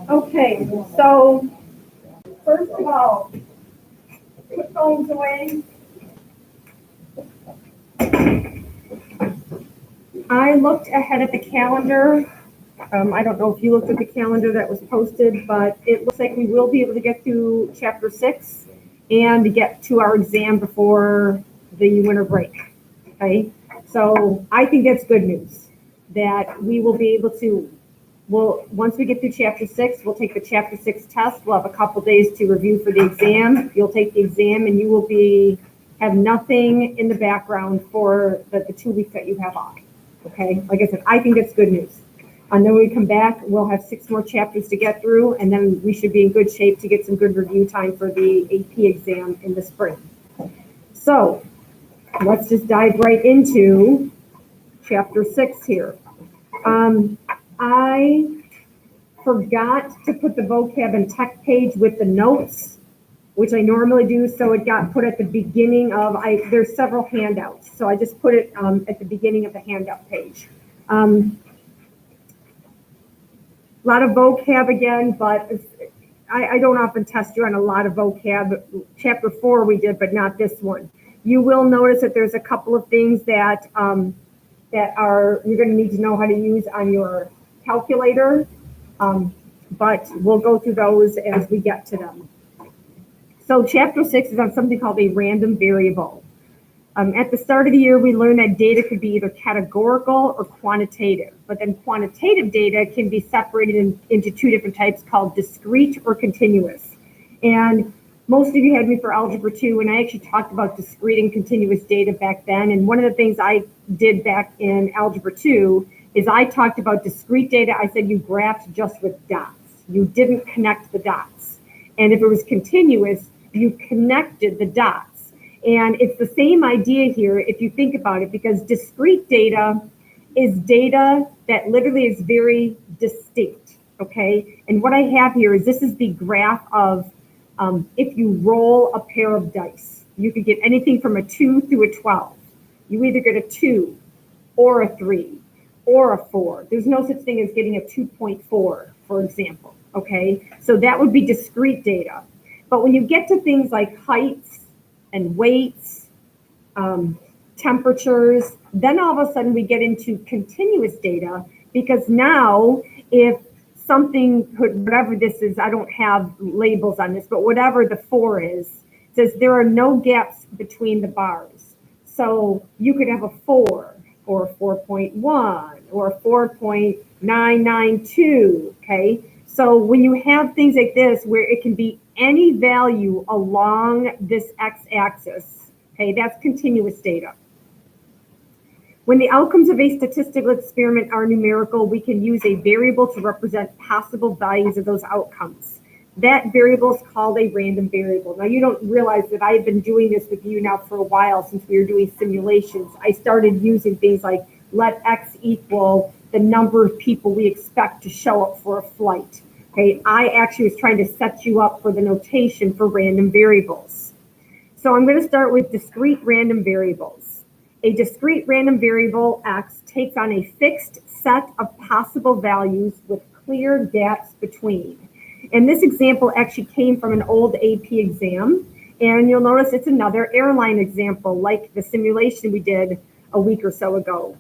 Okay, so first of all, put phones away. I looked ahead at the calendar. I don't know if you looked at the calendar that was posted, but it looks like we will be able to get through chapter 6 and get to our exam before the winter break. Okay, so I think that's good news that we will be able to. Once we get through chapter 6, we'll take the chapter 6 test. We'll have a couple days to review for the exam. You'll take the exam and you will have nothing in the background for the 2 weeks that you have off. Okay, like I said, I think that's good news. And then when we come back, we'll have 6 more chapters to get through, and then we should be in good shape to get some good review time for the AP exam in the spring. So let's just dive right into chapter 6 here. I forgot to put the vocab and tech page with the notes, which I normally do, so it got put at the beginning of, there's several handouts, so I just put it at the beginning of the handout page. A lot of vocab again, but I don't often test you on a lot of vocab. Chapter 4 we did, but not this one. You will notice that there's a couple of things that you're going to need to know how to use on your calculator, but we'll go through those as we get to them. So chapter 6 is on something called a random variable. At the start of the year, we learned that data could be either categorical or quantitative, but then quantitative data can be separated into 2 different types called discrete or continuous. And most of you had me for Algebra 2, and I actually talked about discrete and continuous data back then. And one of the things I did back in Algebra 2 is I talked about discrete data. I said you graphed just with dots. You didn't connect the dots. And if it was continuous, you connected the dots. And it's the same idea here if you think about it, because discrete data is data that literally is very distinct, okay? And what I have here is this is the graph of if you roll a pair of dice. You could get anything from a 2 through a 12. You either get a 2 or a 3 or a 4. There's no such thing as getting a 2.4, for example, okay? So that would be discrete data. But when you get to things like heights and weights, temperatures, then all of a sudden we get into continuous data, because now if something, whatever this is, I don't have labels on this, but whatever the 4 is, says there are no gaps between the bars. So you could have a 4 or a 4.1 or a 4.992, okay? So when you have things like this where it can be any value along this x-axis, okay, that's continuous data. When the outcomes of a statistical experiment are numerical, we can use a variable to represent possible values of those outcomes. That variable is called a random variable. Now, you don't realize that I've been doing this with you now for a while since we were doing simulations. I started using things like let x equal the number of people we expect to show up for a flight. Okay, I actually was trying to set you up for the notation for random variables. So I'm going to start with discrete random variables. A discrete random variable x takes on a fixed set of possible values with clear gaps between. And this example actually came from an old AP exam. And you'll notice it's another airline example, like the simulation we did a week or so ago.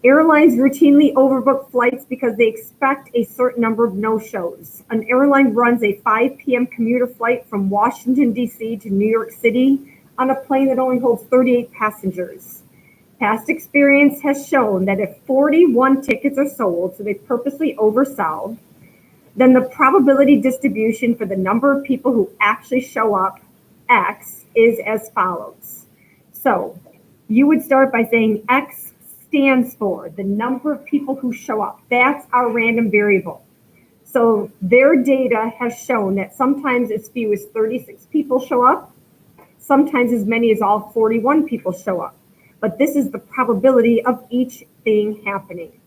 Airlines routinely overbook flights because they expect a certain number of no-shows. An airline runs a 5 p.m. commuter flight from Washington, D.C. to New York City on a plane that only holds 38 passengers. Past experience has shown that if 41 tickets are sold, so they purposely oversell, then the probability distribution for the number of people who actually show up, X, is as follows. So you would start by saying X stands for the number of people who show up. That's our random variable. So their data has shown that sometimes as few as 36 people show up, sometimes as many as all 41 people show up. But this is the probability of each thing happening.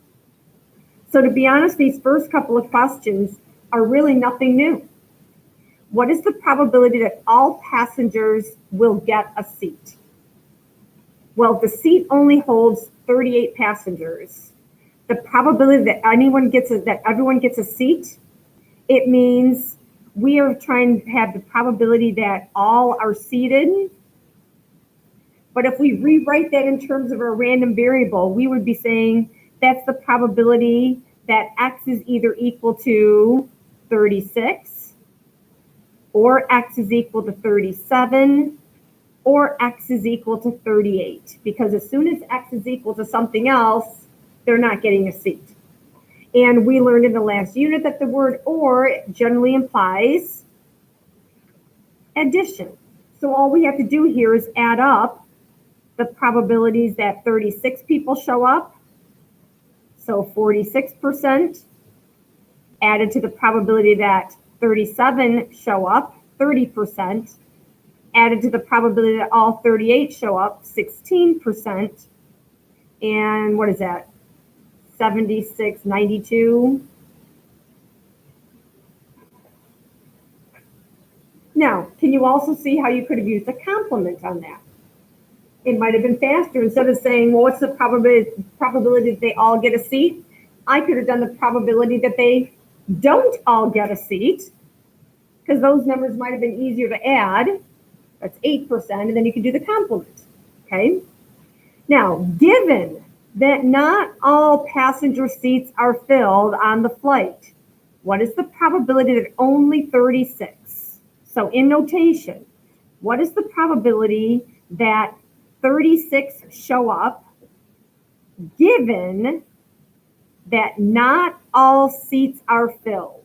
So to be honest, these first couple of questions are really nothing new. What is the probability that all passengers will get a seat? Well, the seat only holds 38 passengers. the probability that everyone gets a seat, it means we are trying to have the probability that all are seated. But if we rewrite that in terms of a random variable, we would be saying that's the probability that X is either equal to 36, or X is equal to 37, or X is equal to 38. Because as soon as X is equal to something else, they're not getting a seat. And we learned in the last unit that the word or generally implies addition. So all we have to do here is add up the probabilities that 36 people show up, so 46%, added to the probability that 37 show up, 30%, added to the probability that all 38 show up, 16%, and what is that, 76, 92. Now, can you also see how you could have used a complement on that? It might have been faster. Instead of saying, well, what's the probability that they all get a seat? I could have done the probability that they don't all get a seat, because those numbers might have been easier to add. That's 8%, and then you can do the complement, okay? Now, given that not all passenger seats are filled on the flight, what is the probability that only 36? So in notation, what is the probability that 36 show up, given that not all seats are filled?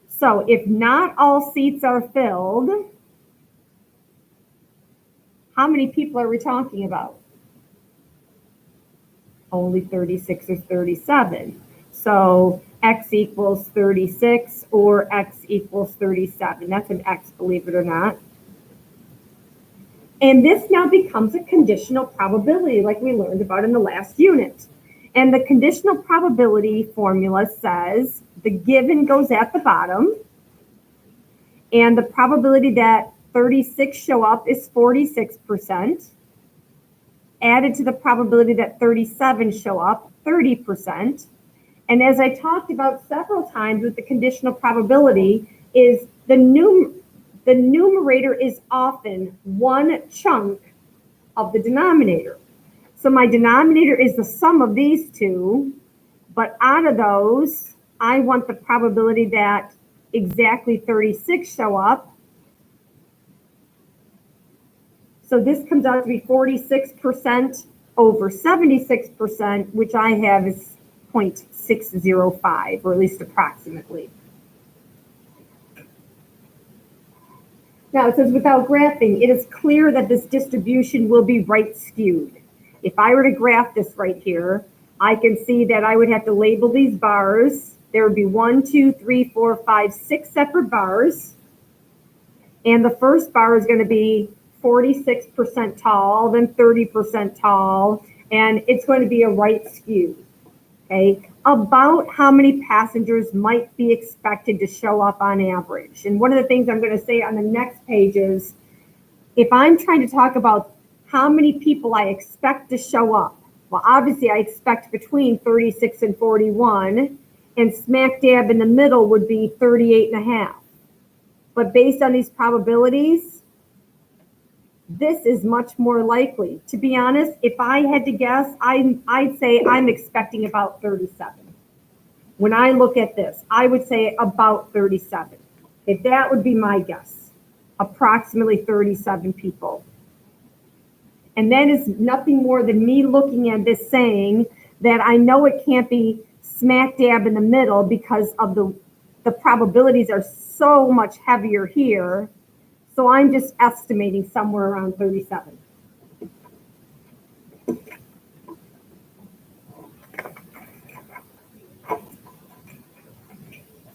So if not all seats are filled, how many people are we talking about? Only 36 or 37. So X equals 36 or X equals 37. That's an X, believe it or not. And this now becomes a conditional probability, like we learned about in the last unit. And the conditional probability formula says the given goes at the bottom, and the probability that 36 show up is 46%, added to the probability that 37 show up, 30%. And as I talked about several times with the conditional probability, is the numerator is often one chunk of the denominator. So my denominator is the sum of these two, but out of those, I want the probability that exactly 36 show up. So this comes out to be 46% over 76%, which I have is 0.605, or at least approximately. Now it says, without graphing, it is clear that this distribution will be right skewed. If I were to graph this right here, I can see that I would have to label these bars. There would be 1, 2, 3, 4, 5, 6 separate bars. And the first bar is going to be 46% tall, then 30% tall, and it's going to be a right skew. Okay, about how many passengers might be expected to show up on average. And one of the things I'm going to say on the next page is, if I'm trying to talk about how many people I expect to show up, well, obviously I expect between 36 and 41, and smack dab in the middle would be 38 and a half. But based on these probabilities, this is much more likely. To be honest, if I had to guess, I'd say I'm expecting about 37. When I look at this, I would say about 37. If that would be my guess, approximately 37 people. And that is nothing more than me looking at this saying that I know it can't be smack dab in the middle because of the probabilities are so much heavier here. So I'm just estimating somewhere around 37.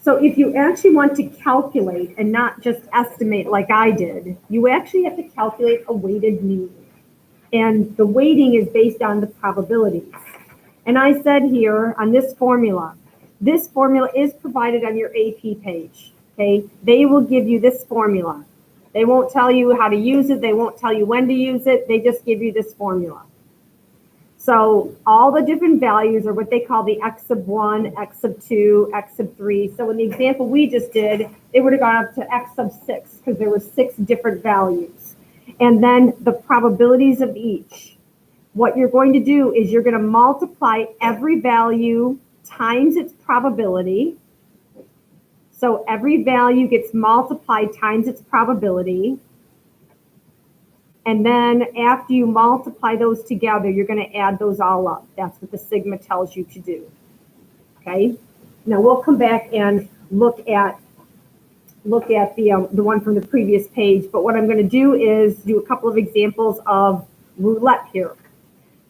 So if you actually want to calculate and not just estimate like I did, you actually have to calculate a weighted mean. And the weighting is based on the probabilities. And I said here on this formula is provided on your AP page. Okay, they will give you this formula. They won't tell you how to use it. They won't tell you when to use it. They just give you this formula. So all the different values are what they call the x sub 1, x sub 2, x sub 3. So in the example we just did, it would have gone up to x sub 6 because there were 6 different values. And then the probabilities of each. What you're going to do is you're going to multiply every value times its probability. So every value gets multiplied times its probability. And then after you multiply those together, you're going to add those all up. That's what the sigma tells you to do. Okay. Now we'll come back and look at the one from the previous page. But what I'm going to do is do a couple of examples of roulette here.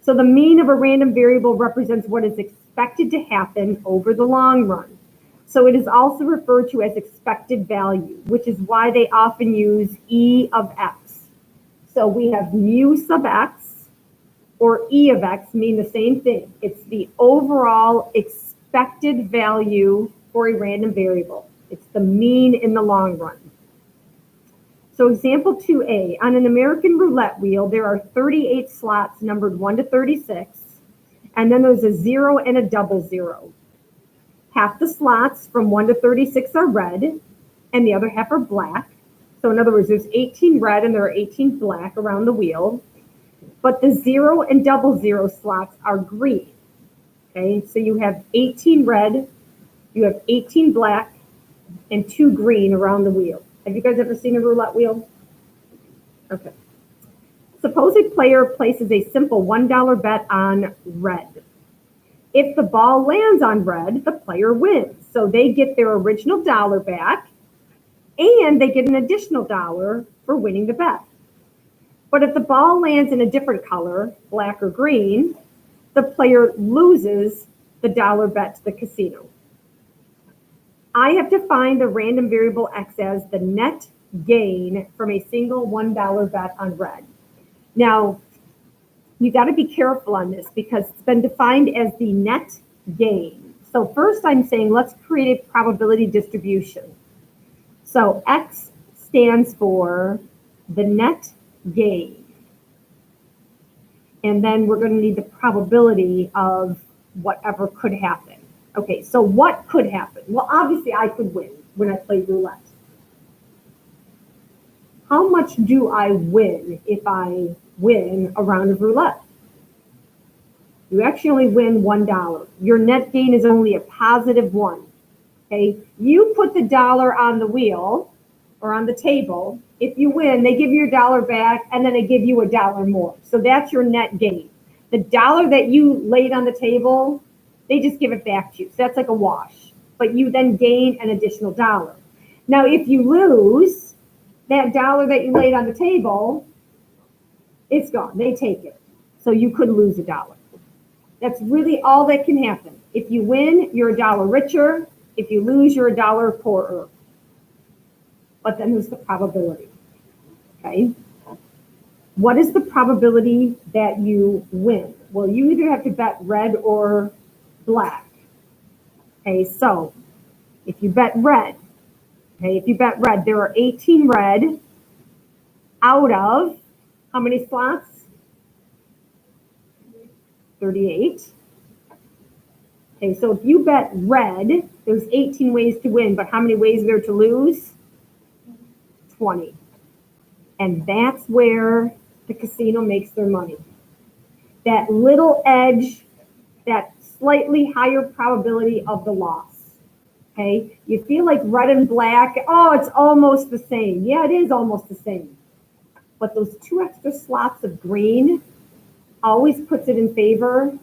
So the mean of a random variable represents what is expected to happen over the long run. So it is also referred to as expected value, which is why they often use E of X. So we have mu sub x or E of x mean the same thing. It's the overall expected value for a random variable. It's the mean in the long run. So example 2A, on an American roulette wheel, there are 38 slots numbered 1 to 36, and then there's a 0 and a double 0. Half the slots from 1 to 36 are red, and the other half are black. So in other words, there's 18 red and there are 18 black around the wheel, but the 0 and double 0 slots are green. Okay, so you have 18 red, you have 18 black, and 2 green around the wheel. Have you guys ever seen a roulette wheel? Okay. Suppose a player places a simple $1 bet on red. If the ball lands on red, the player wins. So they get their original dollar back, and they get an additional $1 for winning the bet. But if the ball lands in a different color, black or green, the player loses the dollar bet to the casino. I have defined the random variable x as the net gain from a single $1 bet on red. Now, you got to be careful on this because it's been defined as the net gain. So first I'm saying let's create a probability distribution. So X stands for the net gain. And then we're going to need the probability of whatever could happen. Okay, so what could happen? Well, obviously I could win when I play roulette. How much do I win if I win a round of roulette? You actually only win $1. Your net gain is only a positive 1. Okay, you put the dollar on the wheel or on the table. If you win, they give you your dollar back and then they give you $1 more. So that's your net gain. The dollar that you laid on the table, they just give it back to you. So that's like a wash. But you then gain an additional $1. Now, if you lose, that dollar that you laid on the table, it's gone. They take it. So you could lose $1. That's really all that can happen. If you win, you're $1 richer. If you lose, you're $1 poorer. But then there's the probability. Okay. What is the probability that you win? Well, you either have to bet red or black. Okay, so if you bet red, there are 18 red out of how many slots? 38. Okay, so if you bet red, there's 18 ways to win, but how many ways are there to lose? 20. And that's where the casino makes their money. That little edge, that slightly higher probability of the loss. Okay, you feel like red and black, oh, it's almost the same. Yeah, it is almost the same. But those 2 extra slots of green always puts it in favor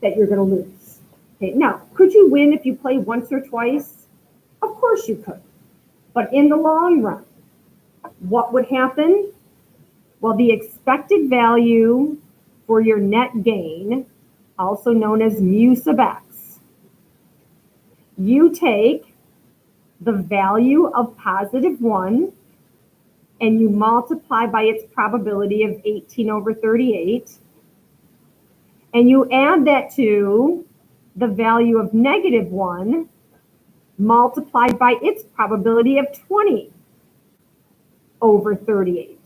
that you're going to lose. Okay, now, could you win if you play once or twice? Of course you could. But in the long run, what would happen? Well, the expected value for your net gain, also known as mu sub x, you take the value of positive 1 and you multiply by its probability of 18 over 38, and you add that to the value of negative 1 multiplied by its probability of 20 over 38.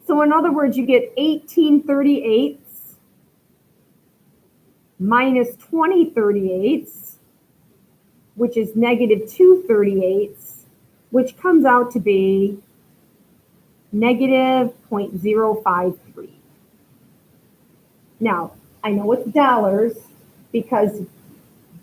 So in other words, you get 18/38 minus 20/38, which is negative 2/38, which comes out to be negative 0.053. Now, I know it's dollars because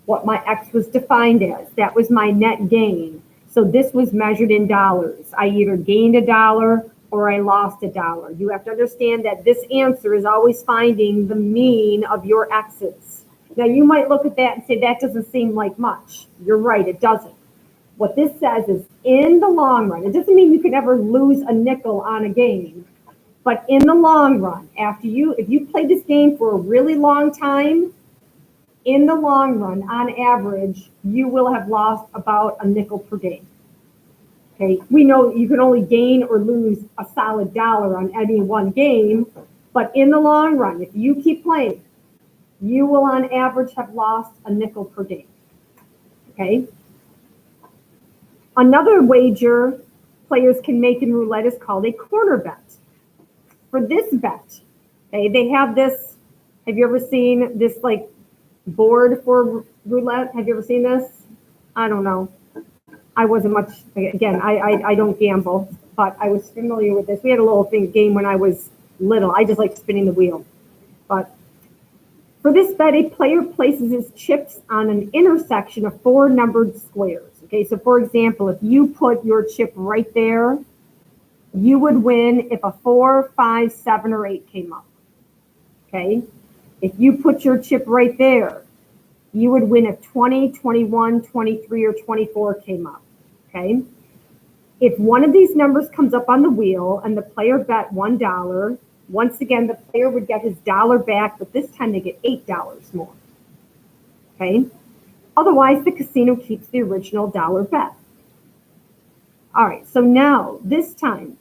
what my X was defined as, that was my net gain. So this was measured in dollars. I either gained $1 or I lost $1. You have to understand that this answer is always finding the mean of your X's. Now you might look at that and say, that doesn't seem like much. You're right, it doesn't. What this says is in the long run, it doesn't mean you can ever lose a nickel on a game, but in the long run, if you play this game for a really long time, in the long run, on average, you will have lost about a nickel per game. Okay, we know you can only gain or lose a solid dollar on any one game, but in the long run, if you keep playing, you will on average have lost a nickel per game. Okay. Another wager players can make in roulette is called a corner bet. For this bet, okay, they have this, have you ever seen this like board for roulette? Have you ever seen this? I don't know. I wasn't much, again, I don't gamble, but I was familiar with this. We had a little game when I was little. I just like spinning the wheel. But for this bet, a player places his chips on an intersection of 4 numbered squares. Okay, so for example, if you put your chip right there, you would win if a 4, 5, 7, or 8 came up. Okay, if you put your chip right there, you would win if 20, 21, 23, or 24 came up. Okay, if one of these numbers comes up on the wheel and the player bet $1, once again, the player would get his dollar back, but this time they get $8 more. Okay, otherwise the casino keeps the original dollar bet. All right, so now this time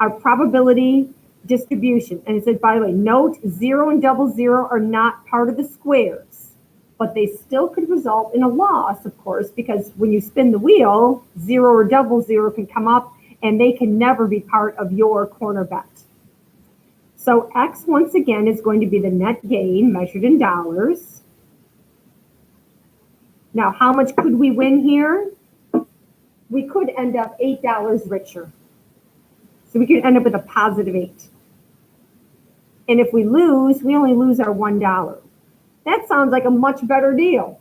our probability distribution, and it says, by the way, note 0 and 00 are not part of the squares, but they still could result in a loss, of course, because when you spin the wheel, 0 or 00 can come up and they can never be part of your corner bet. So X, once again, is going to be the net gain measured in dollars. Now, how much could we win here? We could end up $8 richer. So we could end up with a positive 8. And if we lose, we only lose our $1. That sounds like a much better deal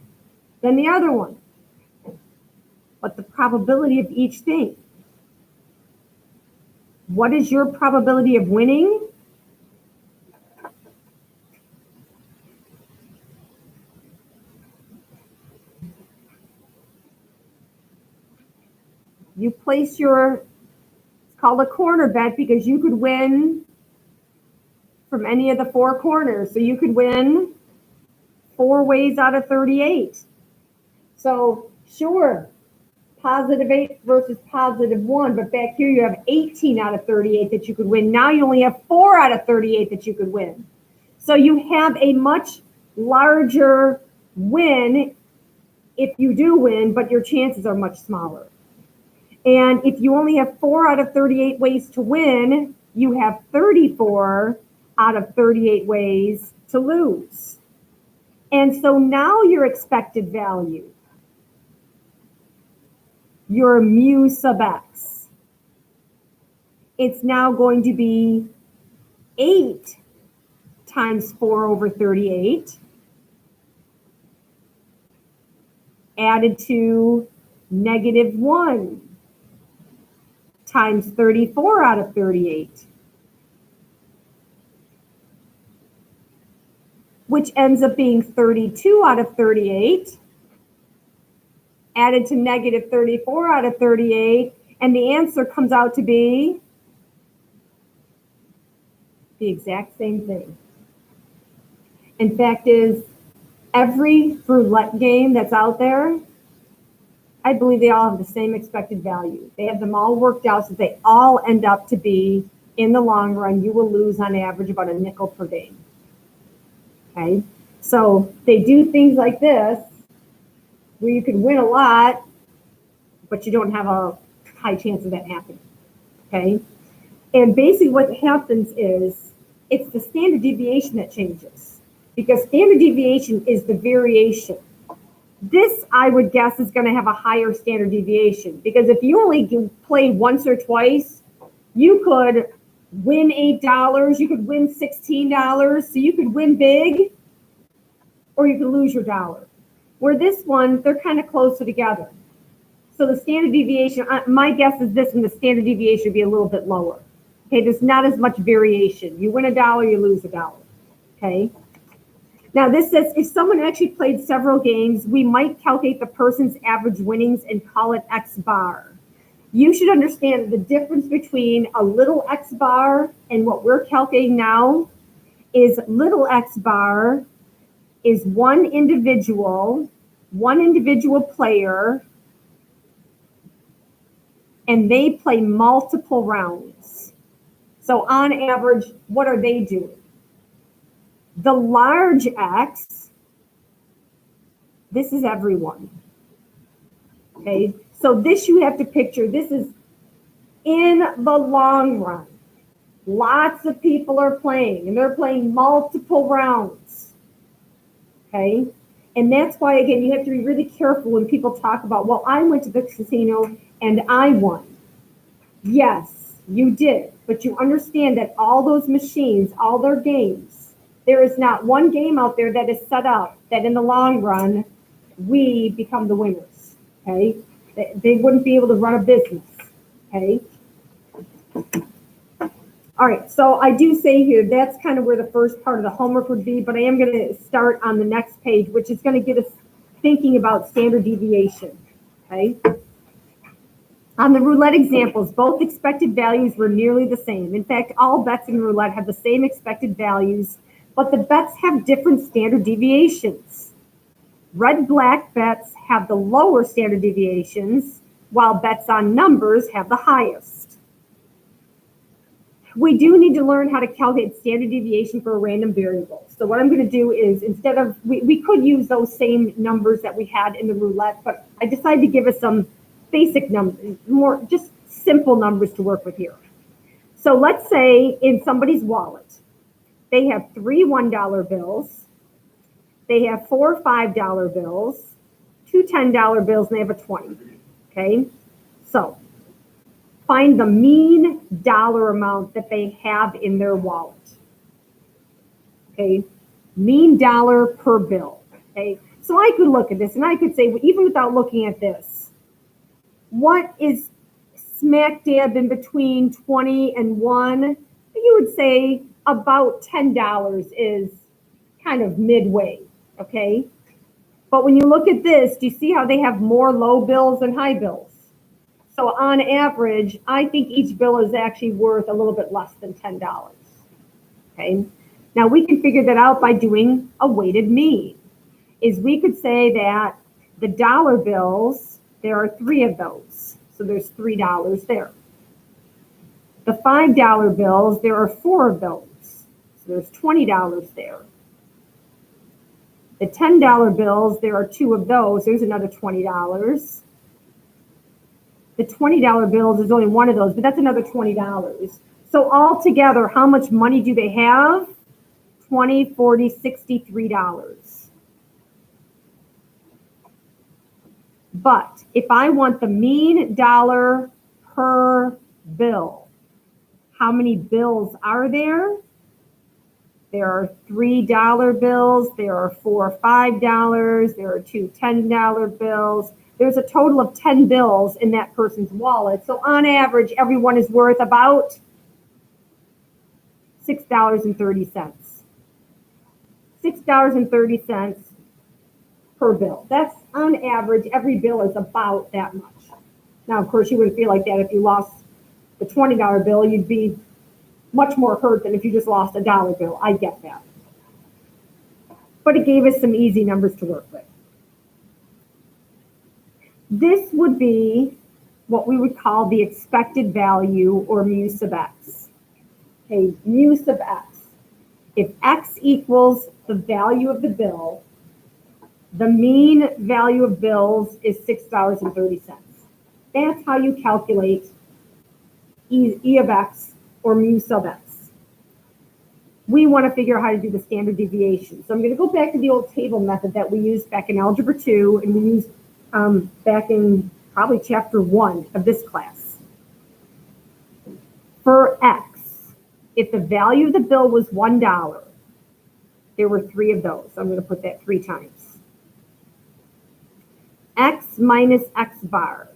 than the other one. But the probability of each thing. What is your probability of winning? You place your, it's called a corner bet because you could win from any of the 4 corners. So you could win 4 ways out of 38. So sure, positive 8 versus positive 1, but back here you have 18 out of 38 that you could win. Now you only have 4 out of 38 that you could win. So you have a much larger win if you do win, but your chances are much smaller. And if you only have 4 out of 38 ways to win, you have 34 out of 38 ways to lose. And so now your expected value, your mu sub x, it's now going to be 8 times 4 over 38 added to negative 1 times 34 out of 38, which ends up being 32 out of 38, added to negative 34 out of 38, and the answer comes out to be the exact same thing. In fact, is every roulette game that's out there, I believe they all have the same expected value. They have them all worked out so they all end up to be, in the long run, you will lose on average about a nickel per game. Okay, so they do things like this where you can win a lot, but you don't have a high chance of that happening. Okay, And basically what happens is it's the standard deviation that changes, because standard deviation is the variation. This, I would guess, is going to have a higher standard deviation, because if you only play once or twice, you could win $8, you could win $16, so you could win big, or you could lose your dollar. Where this one, they're kind of closer together. So the standard deviation, my guess is this one, the standard deviation would be a little bit lower. Okay, there's not as much variation. You win $1, you lose $1. Okay. Now this says if someone actually played several games, we might calculate the person's average winnings and call it X bar. You should understand the difference between a little X bar and what we're calculating now is little X bar is one individual player, and they play multiple rounds. So on average, what are they doing? The large X, this is everyone. Okay, so this you have to picture, this is in the long run. Lots of people are playing, and they're playing multiple rounds. Okay, and that's why, again, you have to be really careful when people talk about, well, I went to the casino and I won. Yes, you did, but you understand that all those machines, all their games, there is not one game out there that is set up that in the long run, we become the winners, okay? They wouldn't be able to run a business, okay? All right, so I do say here, that's kind of where the first part of the homework would be, but I am gonna start on the next page, which is gonna get us thinking about standard deviation, okay? On the roulette examples, both expected values were nearly the same. In fact, all bets in roulette have the same expected values, but the bets have different standard deviations. Red-black bets have the lower standard deviations, while bets on numbers have the highest. We do need to learn how to calculate standard deviation for a random variable. So what I'm going to do is, instead of, we could use those same numbers that we had in the roulette, but I decided to give us some basic numbers, more just simple numbers to work with here. So let's say in somebody's wallet, they have 3 $1 bills, they have 4 $5 bills, 2 $10 bills, and they have a 20. Okay, so find the mean dollar amount that they have in their wallet. Okay, mean dollar per bill. Okay, so I could look at this and I could say, even without looking at this, what is smack dab in between 20 and 1? You would say about $10 is kind of midway, okay? But when you look at this, do you see how they have more low bills than high bills? So on average, I think each bill is actually worth a little bit less than $10, okay? Now we can figure that out by doing a weighted mean. Is we could say that the dollar bills, there are 3 of those. So there's $3 there. The $5 bills, there are 4 of those. So there's $20 there. The $10 bills, there are 2 of those. There's another $20. The $20 bills, there's only 1 of those, but that's another $20. So altogether, how much money do they have? $20, $40, $63. But if I want the mean dollar per bill, how many bills are there? There are $3 bills, there are 4 $5, there are 2 $10 bills. There's a total of 10 bills in that person's wallet. So on average, everyone is worth about $6.30. $6.30 per bill. That's on average, every bill is about that much. Now, of course, you wouldn't feel like that if you lost the $20 bill, you'd be much more hurt than if you just lost a dollar bill. I get that. But it gave us some easy numbers to work with. This would be what we would call the expected value, or mu sub x. Okay, mu sub x. If x equals the value of the bill, the mean value of bills is $6.30. That's how you calculate E of x or mu sub x. We want to figure out how to do the standard deviation. So I'm going to go back to the old table method that we used back in Algebra 2, and we used back in probably Chapter 1 of this class. For x, if the value of the bill was $1, there were 3 of those. I'm going to put that 3 times. X minus x bar.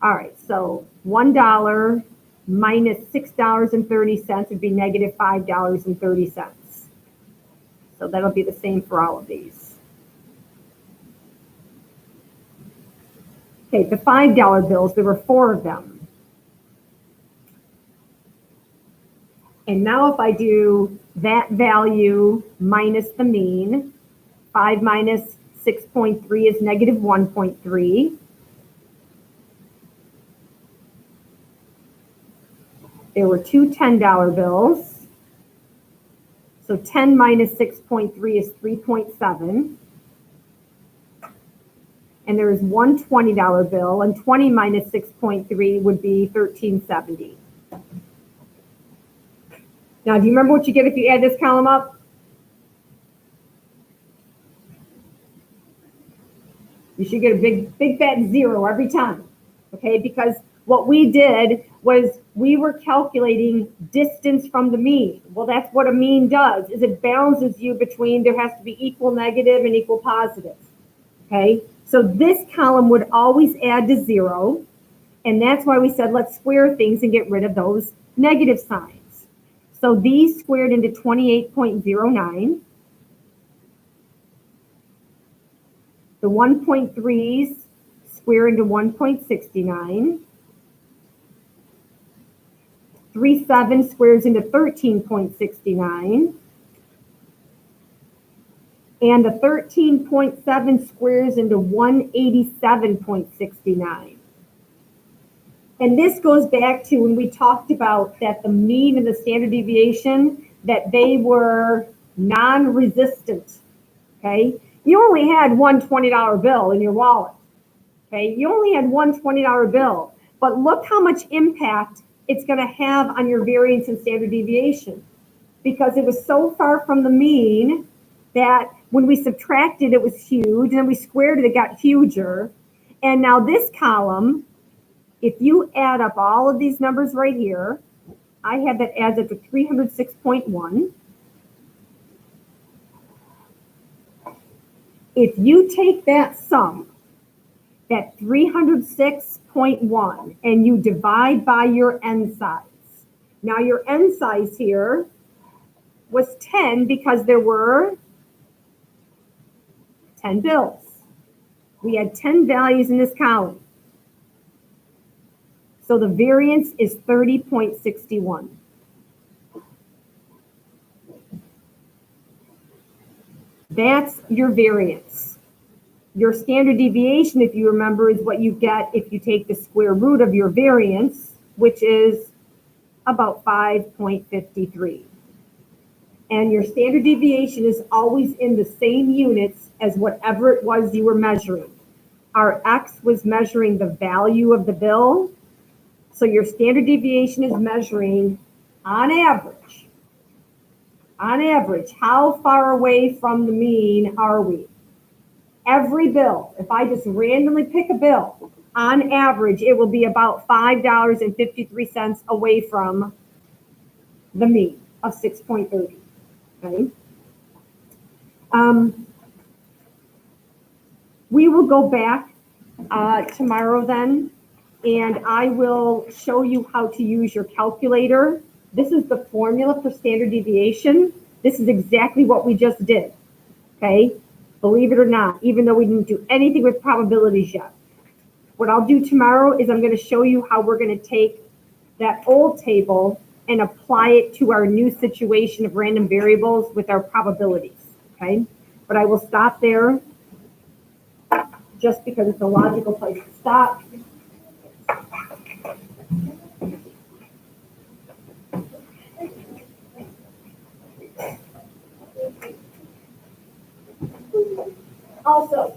All right, so $1 minus $6.30 would be negative $5.30. So that'll be the same for all of these. Okay, the $5 bills, there were 4 of them. And now if I do that value minus the mean, 5 minus 6.3 is negative 1.3. There were 2 $10 bills. So 10 minus 6.3 is 3.7. And there is 1 $20 bill, and 20 minus 6.3 would be 1370. Now, do you remember what you get if you add this column up? You should get a big fat 0 every time, okay? Because what we did was we were calculating distance from the mean. Well, that's what a mean does, is it balances you between there has to be equal negative and equal positive, okay? So this column would always add to 0, and that's why we said let's square things and get rid of those negative signs. So these squared into 28.09. The 1.3s square into 1.69. 3/7 squares into 13.69. And the 13.7 squares into 187.69. And this goes back to when we talked about that the mean and the standard deviation, that they were non-resistant, okay? You only had one $20 bill in your wallet, okay? You only had one $20 bill, but look how much impact it's going to have on your variance and standard deviation, because it was so far from the mean that when we subtracted, it was huge, and then we squared it, it got huger. And now this column, if you add up all of these numbers right here, I have that adds up to 306.1. If you take that sum, that 306.1, and you divide by your n size. Now your n size here was 10 because there were 10 bills. We had 10 values in this column. So the variance is 30.61. That's your variance. Your standard deviation, if you remember, is what you get if you take the square root of your variance, which is about 5.53. And your standard deviation is always in the same units as whatever it was you were measuring. Our x was measuring the value of the bill. So your standard deviation is measuring, on average, how far away from the mean are we? Every bill, if I just randomly pick a bill, on average, it will be about $5.53 away from the mean of 6.30, okay? We will go back tomorrow then, and I will show you how to use your calculator. This is the formula for standard deviation. This is exactly what we just did, okay? Believe it or not, even though we didn't do anything with probabilities yet. What I'll do tomorrow is I'm going to show you how we're going to take that old table and apply it to our new situation of random variables with our probabilities, okay? But I will stop there just because it's a logical place to stop. Also,